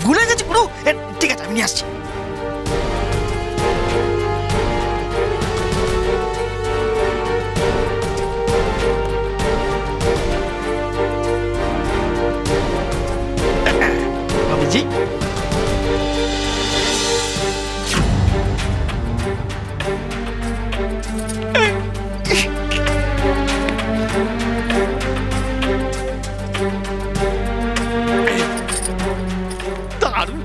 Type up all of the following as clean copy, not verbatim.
গুলে গেছে পুরো। ঠিক আছে, আমি নিয়ে আসছি। বাবুজি, দারুণ।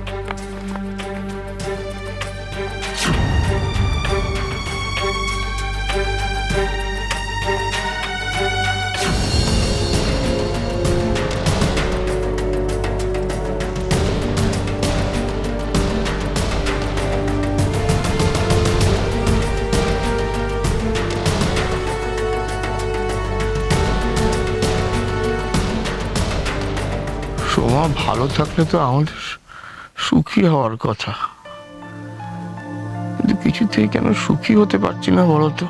সোমা ভালো থাকলে তো আমাদের সুখী হওয়ার কথা, কিন্তু কিছুতেই কেন সুখী হতে পারছি না বলতো?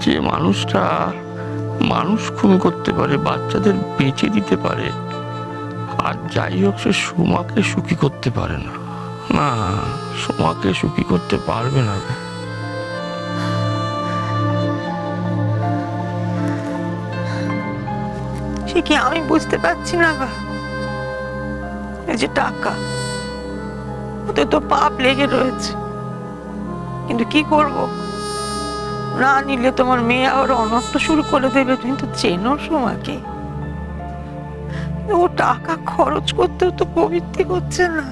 যে মানুষটা মানুষ খুন করতে পারে, বাচ্চাদের বেঁচে দিতে পারে, আর যাই হোক সে সোমাকে সুখী করতে পারে না। না, সোমাকে সুখী করতে পারবে না। সে কি আমি বুঝতে পারছি না গা। এই যে টাকা, ওতে তো পাপ লেগে রয়েছে, কিন্তু কি করব? না নিলে তোমার মেয়ে আবার অনর্থ শুরু করে দেবে। তুমি তো চেনো সোমাকে। ও টাকা খরচ করতেও তো প্রবৃত্তি করছে না।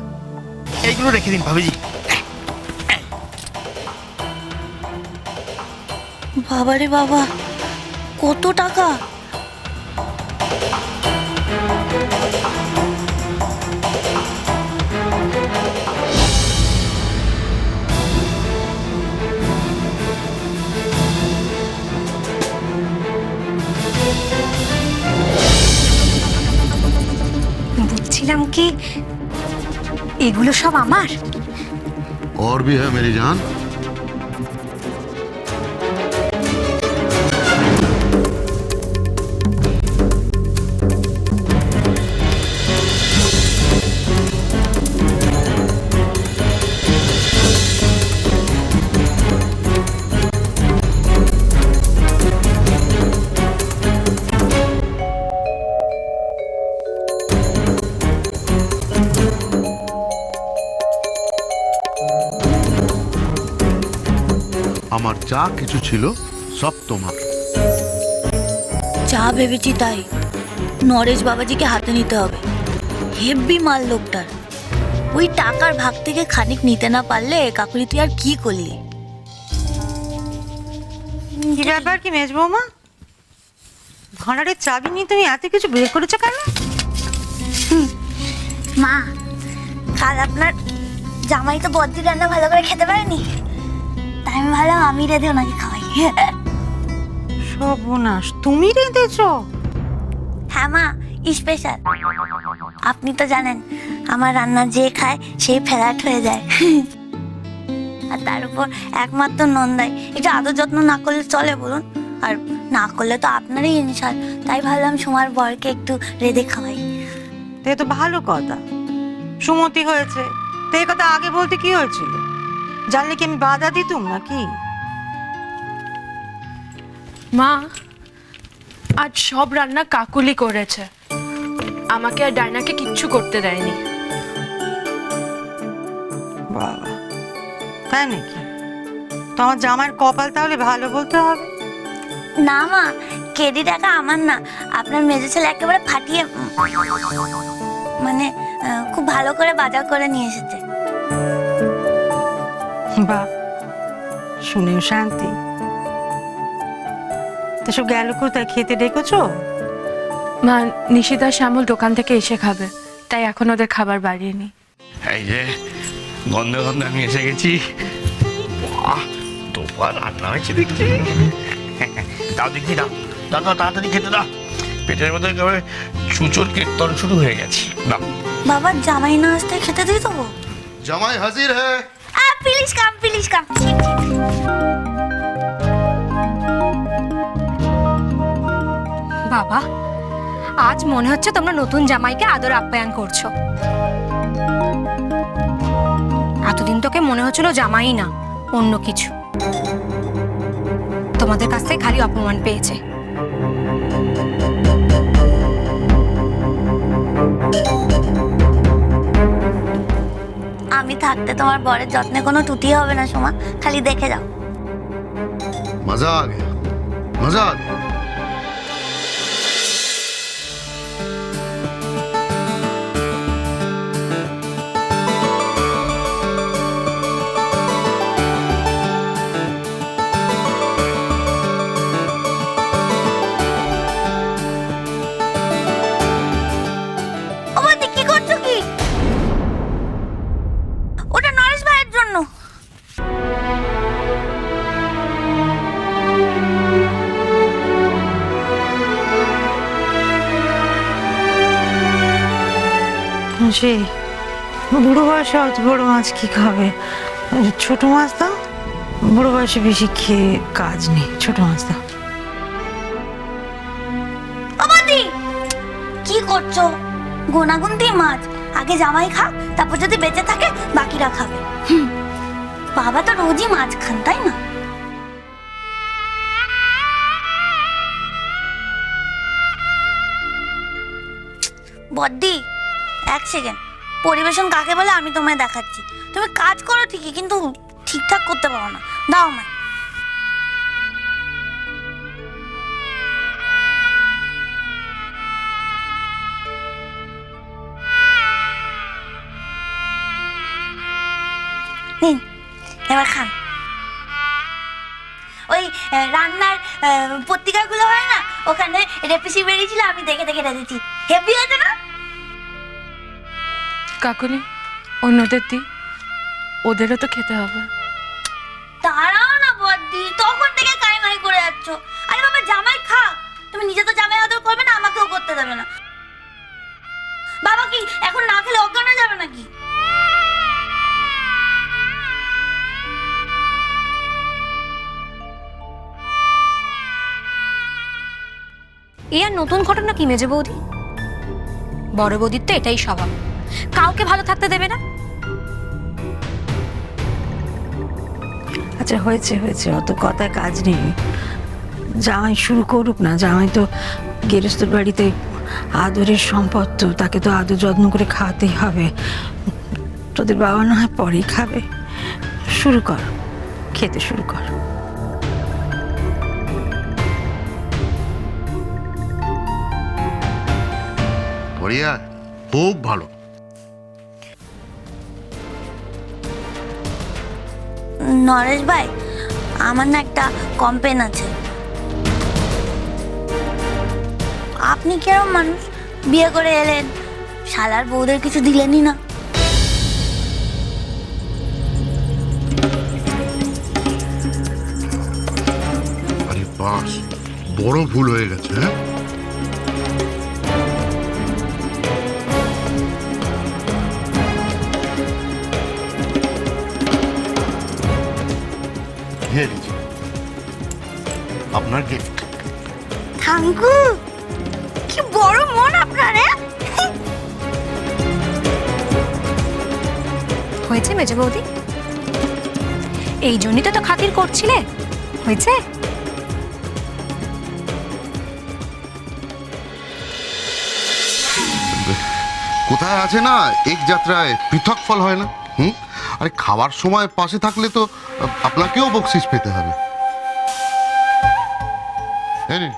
এইগুলো রেখে দিন ভাবিজি। বাবারে বাবা, কত টাকা! বলছিলাম কি, এগুলো সব আমার? और भी है मेरी जान। আমার যা কিছু ছিল সব তোমার। যা ভেবেছি তাই, নরেশ বাবাজিকে হাতে নিতে হবে। হেব্বি মাল লোকটার। ওই টাকার ভাগ থেকে খানিক নিতে না পারলে কাকুলি তুই আর কি করলি? কি ব্যাপার কি মেজ বৌমা, ভাঁড়ারের চাবি নিয়ে তুমি এত কিছু বের করেছো কেন? মা, কাল আপনার জামাই তো বদ্দি রান্না ভালো করে খেতে পারেনি, তাই আমি ভাবলাম আমি রেঁধে ওনাকে খাওয়াই। সর্বনাশ, তুমি রেঁধেছো? হ্যাঁ মা, স্পেশাল। আপনি তো জানেন আমার রান্না যে খায় সেই ফ্ল্যাট হয়ে যায়। আর তার উপর একমাত্র নন্দাই, এটা আদর যত্ন না করলে চলে বলুন? আর না করলে তো আপনারই ইনসাল, তাই ভাবলাম সোমার বরকে একটু রেঁধে খাওয়াই। তো এ তো ভালো কথা, সুমতি হয়েছে। তো এই কথা আগে বলতে কি হয়েছিল? জানলে কি আমি বাধা দিতুম নাকি? মা, আজ সব রান্না কাকুলি করেছে, আমাকে আর ডায়নাকে কিচ্ছু করতে দেয়নি। বাবা, তাই নাকি? তো আমার জামাইয়ের কপাল তাহলে ভালো বলতে হবে। না মা, কেডি টাকা আমার না, আপনার মেজো ছেলে একেবারে ফাটিয়ে, মানে খুব ভালো করে বাজার করে নিয়ে এসেছে। বাহ, শুনেও শান্তি। তো সব গেল কোথায়? খেতে ডেকেছো? মা, নিশিতা শ্যামল দোকান থেকে এসে খাবে, তাই এখন ওদের খাবার বাড়িয়ে নি। এই যে গন্ধে গন্ধে আমি এসে গেছি। বাহ, তোপার রান্না হয়েছে দেখছি। দাও দেখি, দাও দাও দাও, তাড়াতাড়ি খেতে দাও। পেটের মধ্যে একেবারে চুচোর কীর্তন শুরু হয়ে গেছে। দাও। বাবা, জামাই না আসতে খেতে দিয়ে দেবো? जमाई हाजिर है। Please come, please come. বাবা, আজ মনে হচ্ছে তোমরা নতুন জামাইকে আদর আপ্যায়ন করছো। এতদিন তোকে মনে হচ্ছিল জামাই না, অন্য কিছু। তোমাদের কাছ থেকে খালি অপমান পেয়েছে। আমি থাকতে তোমার বরের যত্নে কোনো ত্রুটি হবে না সোমা, খালি দেখে যাও। মজা আ গয়া, মজা আ গয়া। ও বৌদি, কি করছো কি? ওটা নরেশ ভাইয়ের জন্য। সেই বুড়ো বয়সে অত বড় মাছ কি খাবে? ছোট মাছ দাও। বুড়ো বয়সে বেশি খেয়ে কাজ নেই, ছোট মাছ দাও। ও বৌদি, কি করছো? গোনাগুন্তি মাছ আগে জামাই খাক, তারপর যদি বেঁচে থাকে বাকিরা খাবে। বাবা তো রোজই মাছ খান, তাই না? বদ্দি, এক সেকেন্ড। পরিবেশন কাকে বলে আমি তোমায় দেখাচ্ছি। তুমি কাজ করো ঠিকই, কিন্তু ঠিকঠাক করতে পারো না। দাও আমায়। নিন, এবার খান। ওই রান্নার পত্রিকাগুলো হয় না, ওখানে রেসিপি বেরিয়েছিল, আমি দেখে দেখে রেখেছি। হেভি হয়েছে না? কাকুলি, অন্যদের দি, ওদেরও তো খেতে হবে। দাঁড়াও না বদ্দি, তখন থেকে কাইমাই করে যাচ্ছ। আরে বাবা, জামাই খাক। তুমি নিজে তো জামাই আদর করবে না, আমাকেও করতে দেবে না। বাবা কি এখন না খেলে অজ্ঞান হয়ে যাবে নাকি? এ আর নতুন ঘটনা কি মেজে বৌদি? বড় বৌদির তো এটাই স্বভাব, কাউকে ভালো থাকতে দেবে না। আচ্ছা, হয়েছে হয়েছে, অত কথায় কাজ নেই। জামাই শুরু করুক না। জামাই তো গেরস্তের বাড়িতে আদরের সম্পদ, তো তাকে তো আদর যত্ন করে খাওয়াতেই হবে। তোদের বাবা না হয় পরেই খাবে। শুরু কর, খেতে শুরু কর। বড়িয়া, খুব ভালো। নরেশ ভাই, আমার না একটা কমপ্লেন আছে। আপনি কিরম মানুষ, বিয়ে করে এলেন, শালার বউদের কিছু দিলেনই না। আরে বাস, বড় ভুল হয়ে গেছে। হ্যাঁ, আপনার গিফট। থাঙ্কু, কি বড় মন আপনার। হয়েছে মেজে বৌদি? এই জন্যই তো খাতির করছিলে। হয়েছে? কোথায় আছে না, এক যাত্রায় পৃথক ফল হয় না। আরে খাওয়ার সময় পাশে থাকলে তো আপনাকেও বকশিস পেতে হবে। এই নিন।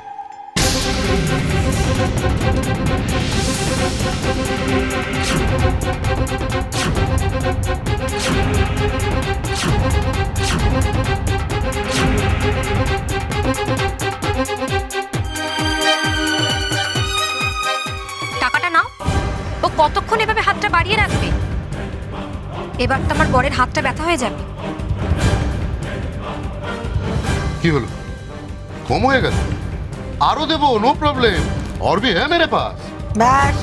টাকাটা নাও। ও কতক্ষণ এভাবে হাতটা বাড়িয়ে রাখবে? এবার তো আমার বরের হাতটা ব্যথা হয়ে যাবে। কি হলো, কম হয়ে গেল? আরো দেবো, নো প্রবলেম। और भी है मेरे पास। ব্যাস,